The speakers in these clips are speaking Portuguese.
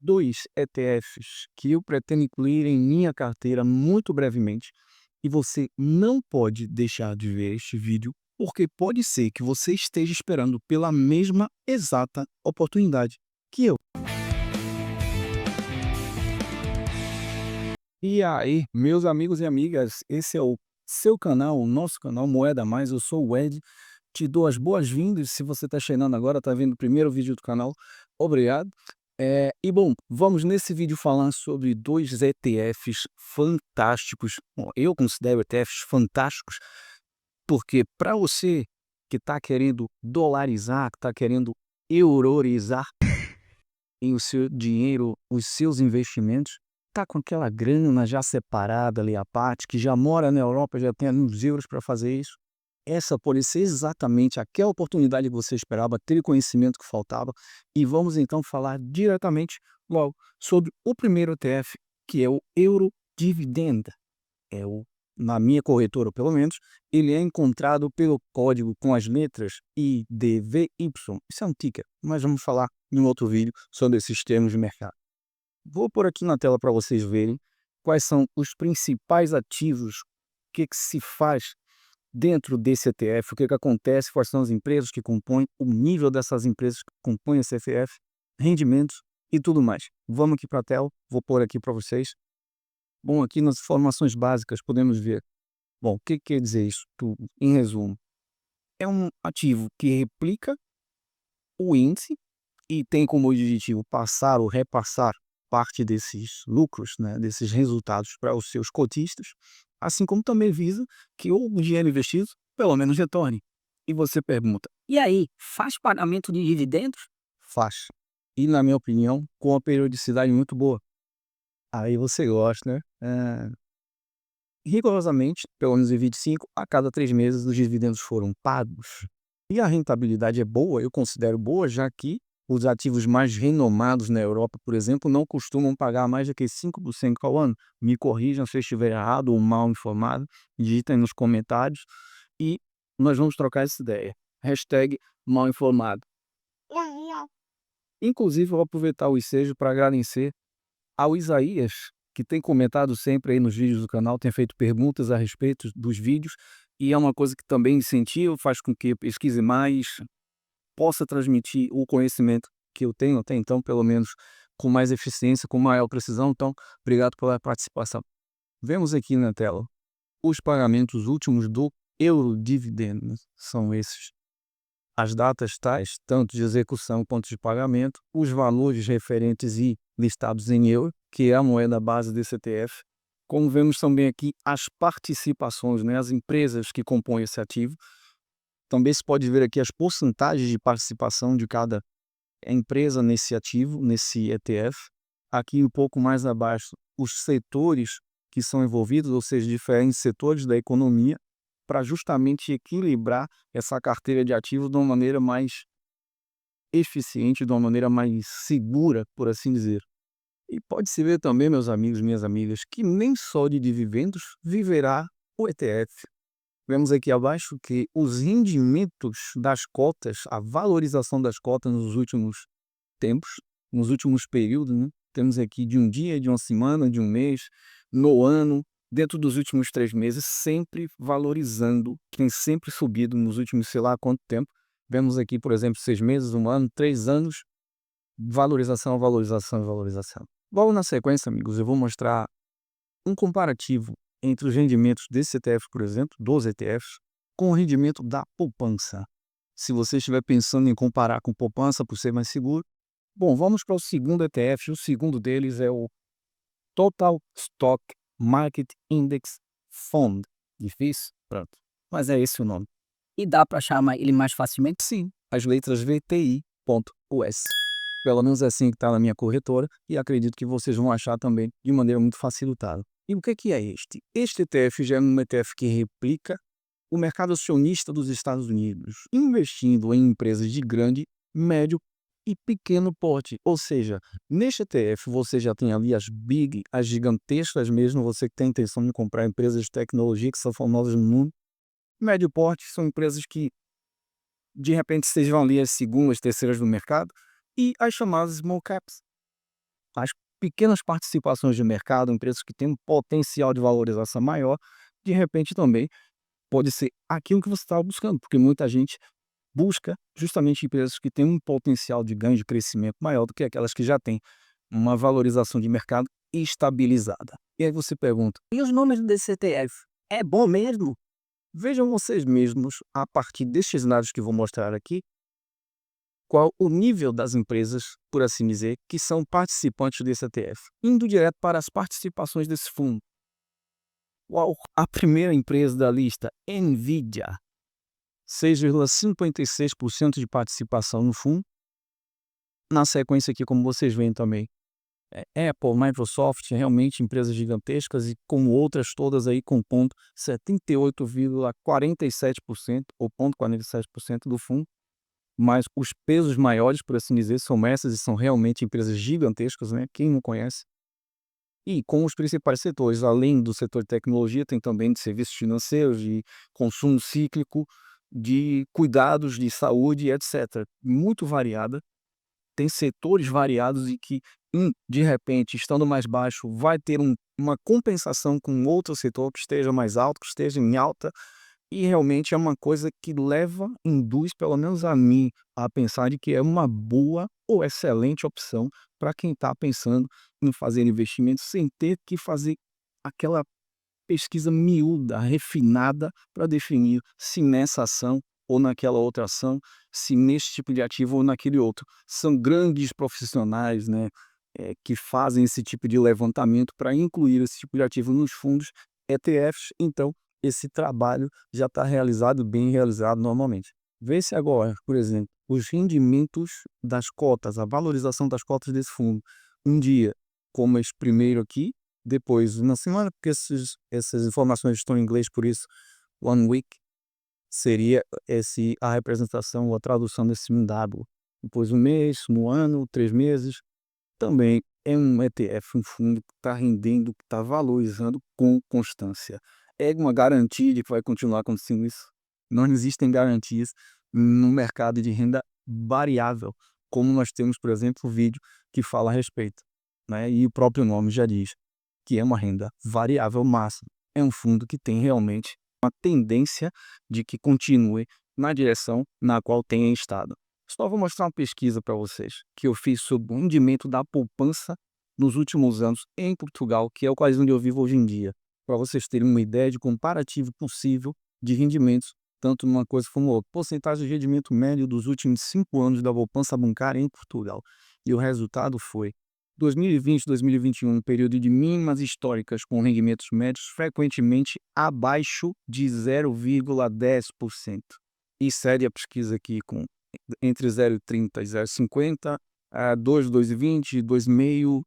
dois ETFs que eu pretendo incluir em minha carteira muito brevemente e você não pode deixar de ver este vídeo, porque pode ser que você esteja esperando pela mesma exata oportunidade que eu. E aí, meus amigos e amigas, esse é o seu canal, o nosso canal Moeda Mais. Eu sou o Ed, te dou as boas-vindas. Se você está chegando agora, está vendo o primeiro vídeo do canal, obrigado. E bom, vamos nesse vídeo falar sobre dois ETFs fantásticos. Bom, eu considero ETFs fantásticos porque para você que está querendo dolarizar, que está querendo eurorizar em o seu dinheiro, os seus investimentos, tá com aquela grana já separada ali à parte, que já mora na Europa, já tem ali uns euros para fazer isso. Essa pode ser exatamente aquela oportunidade que você esperava, aquele conhecimento que faltava. E vamos então falar diretamente logo sobre o primeiro ETF, que é o Euro Dividend. É o, na minha corretora, pelo menos, ele é encontrado pelo código com as letras IDVY. Isso é um ticker, mas vamos falar em um outro vídeo sobre esses termos de mercado. Vou pôr aqui na tela para vocês verem quais são os principais ativos, o que se faz dentro desse ETF, o que acontece, quais são as empresas que compõem, o nível dessas empresas que compõem esse ETF, rendimentos e tudo mais. Vamos aqui para a tela, vou pôr aqui para vocês. Bom, aqui nas informações básicas podemos ver. Bom, o que quer dizer isso tudo? Em resumo, é um ativo que replica o índice e tem como objetivo passar ou repassar parte desses lucros, né, desses resultados para os seus cotistas, assim como também visa que o dinheiro investido pelo menos retorne. E você pergunta, E aí, faz pagamento de dividendos? faz. E na minha opinião, com uma periodicidade muito boa. Aí você gosta, né? Rigorosamente, pelo menos em 25, a cada 3 meses os dividendos foram pagos. E a rentabilidade é boa, eu considero boa, já que os ativos mais renomados na Europa, por exemplo, não costumam pagar mais do que 5% ao ano. Me corrijam se eu estiver errado ou mal informado, digitem nos comentários e nós vamos trocar essa ideia. Hashtag mal informado. Inclusive, eu vou aproveitar o ensejo para agradecer ao Isaías, que tem comentado sempre aí nos vídeos do canal, tem feito perguntas a respeito dos vídeos, e é uma coisa que também incentiva, faz com que eu pesquise mais, possa transmitir o conhecimento que eu tenho até então, pelo menos com mais eficiência, com maior precisão. Então, obrigado pela participação. Vemos aqui na tela os pagamentos últimos do Eurodividend, são esses. As datas tais, tanto de execução quanto de pagamento, os valores referentes e listados em euro, que é a moeda base desse ETF. Como vemos também aqui as participações, né, as empresas que compõem esse ativo. Também se pode ver aqui as porcentagens de participação de cada empresa nesse ativo, nesse ETF. Aqui um pouco mais abaixo, os setores que são envolvidos, ou seja, diferentes setores da economia, para justamente equilibrar essa carteira de ativos de uma maneira mais eficiente, de uma maneira mais segura, por assim dizer. E pode-se ver também, meus amigos, minhas amigas, que nem só de dividendos viverá o ETF. Vemos aqui abaixo que os rendimentos das cotas, a valorização das cotas nos últimos tempos, nos últimos períodos, né? Temos aqui de um dia, de uma semana, de um mês, no ano, dentro dos últimos 3 meses, sempre valorizando, tem sempre subido nos últimos sei lá quanto tempo. Vemos aqui, por exemplo, 6 meses, um ano, 3 anos, valorização, valorização, valorização. Logo na sequência, amigos, eu vou mostrar um comparativo entre os rendimentos desse ETF, por exemplo, dos ETFs, com o rendimento da poupança. Se você estiver pensando em comparar com poupança por ser mais seguro, bom, vamos para o segundo ETF. O segundo deles é o Total Stock Market Index Fund. Difícil? Pronto. Mas é esse o nome. E dá para chamar ele mais facilmente? Sim, as letras VTI.US. Pelo menos é assim que está na minha corretora e acredito que vocês vão achar também de maneira muito facilitada. E o que é este? Este ETF já é um ETF que replica o mercado acionista dos Estados Unidos, investindo em empresas de grande, médio e pequeno porte. Ou seja, neste ETF você já tem ali as big, as gigantescas mesmo, você que tem a intenção de comprar empresas de tecnologia que são famosas no mundo. Médio porte são empresas que de repente sejam ali as segundas, terceiras do mercado, e as chamadas small caps. as pequenas participações de mercado, empresas que têm um potencial de valorização maior, de repente também pode ser aquilo que você estava buscando, porque muita gente busca justamente empresas que têm um potencial de ganho de crescimento maior do que aquelas que já têm uma valorização de mercado estabilizada. E aí você pergunta, E os números desse ETF? É bom mesmo? vejam vocês mesmos, a partir destes dados que vou mostrar aqui, qual o nível das empresas, por assim dizer, que são participantes desse ETF, indo direto para as participações desse fundo. Qual a primeira empresa da lista? Nvidia, 6,56% de participação no fundo. Na sequência aqui, como vocês veem também, Apple, Microsoft, realmente empresas gigantescas, e como outras todas aí compondo 78,47% ou 0,47% do fundo. Mas os pesos maiores, por assim dizer, são essas e são realmente empresas gigantescas, né? Quem não conhece? E com os principais setores, além do setor de tecnologia, tem também de serviços financeiros, de consumo cíclico, de cuidados de saúde, etc. Muito variada, tem setores variados e que, de repente, estando mais baixo, vai ter uma compensação com outro setor que esteja mais alto, que esteja em alta, e realmente é uma coisa que induz, pelo menos a mim, a pensar de que é uma boa ou excelente opção para quem está pensando em fazer investimentos sem ter que fazer aquela pesquisa miúda, refinada, para definir se nessa ação ou naquela outra ação, se nesse tipo de ativo ou naquele outro. São grandes profissionais, né, que fazem esse tipo de levantamento para incluir esse tipo de ativo nos fundos ETFs. Então, esse trabalho já está realizado, bem realizado normalmente. Vê-se agora, por exemplo, os rendimentos das cotas, a valorização das cotas desse fundo. Um dia, como esse primeiro aqui, depois, na semana, porque essas informações estão em inglês, por isso, one week seria a representação ou a tradução desse MW. Depois, um mês, no ano, 3 meses, também é um ETF, um fundo que está rendendo, que está valorizando com constância. É uma garantia de que vai continuar acontecendo isso? Não existem garantias no mercado de renda variável, como nós temos, por exemplo, o vídeo que fala a respeito, né? E o próprio nome já diz que é uma renda variável máxima. É um fundo que tem realmente uma tendência de que continue na direção na qual tenha estado. Só vou mostrar uma pesquisa para vocês que eu fiz sobre o rendimento da poupança nos últimos anos em Portugal, que é o país onde eu vivo hoje em dia, para vocês terem uma ideia de comparativo possível de rendimentos, tanto numa coisa como outra. Porcentagem de rendimento médio dos últimos 5 anos da poupança bancária em Portugal. E o resultado foi 2020 e 2021, um período de mínimas históricas com rendimentos médios frequentemente abaixo de 0,10%. E segue a pesquisa aqui com entre 0,30 e 0,50, 2, 2,20, 2,5,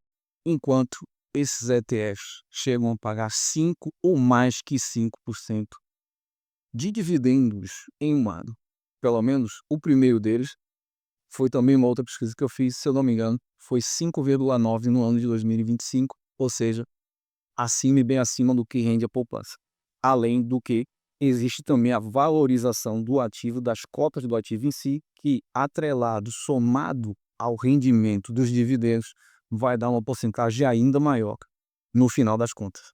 enquanto esses ETFs chegam a pagar 5 ou mais que 5% de dividendos em um ano. Pelo menos o primeiro deles foi também uma outra pesquisa que eu fiz, se eu não me engano, foi 5,9 no ano de 2025, ou seja, acima e bem acima do que rende a poupança. Além do que, existe também a valorização do ativo, das cotas do ativo em si, que atrelado, somado ao rendimento dos dividendos, vai dar uma porcentagem ainda maior no final das contas.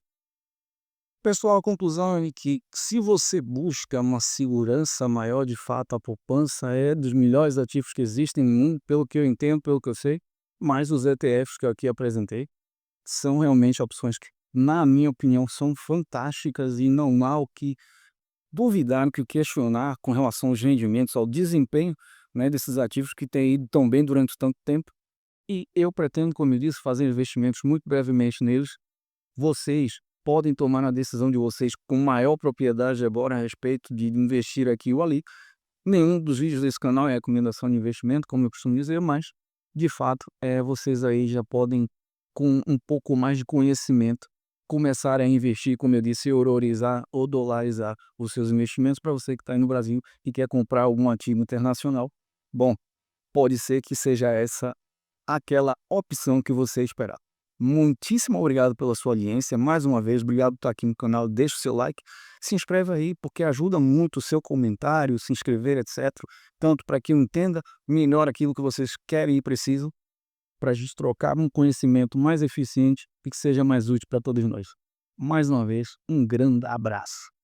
Pessoal, a conclusão é que se você busca uma segurança maior, de fato, a poupança é dos melhores ativos que existem no mundo, pelo que eu entendo, pelo que eu sei, mas os ETFs que eu aqui apresentei são realmente opções que, na minha opinião, são fantásticas e não há o que duvidar, o que questionar com relação aos rendimentos, ao desempenho, né, desses ativos que têm ido tão bem durante tanto tempo. E eu pretendo, como eu disse, fazer investimentos muito brevemente neles. Vocês podem tomar a decisão de vocês com maior propriedade agora a respeito de investir aqui ou ali. Nenhum dos vídeos desse canal é recomendação de investimento, como eu costumo dizer, mas, de fato, vocês aí já podem, com um pouco mais de conhecimento, começar a investir, como eu disse, eurorizar ou dolarizar os seus investimentos. Para você que está aí no Brasil e quer comprar algum ativo internacional, bom, pode ser que seja essa aquela opção que você esperava. Muitíssimo obrigado pela sua audiência. Mais uma vez, obrigado por estar aqui no canal. Deixa o seu like, se inscreve aí, porque ajuda muito o seu comentário, se inscrever, etc. Tanto para que eu entenda melhor aquilo que vocês querem e precisam, para a gente trocar um conhecimento mais eficiente e que seja mais útil para todos nós. Mais uma vez, um grande abraço.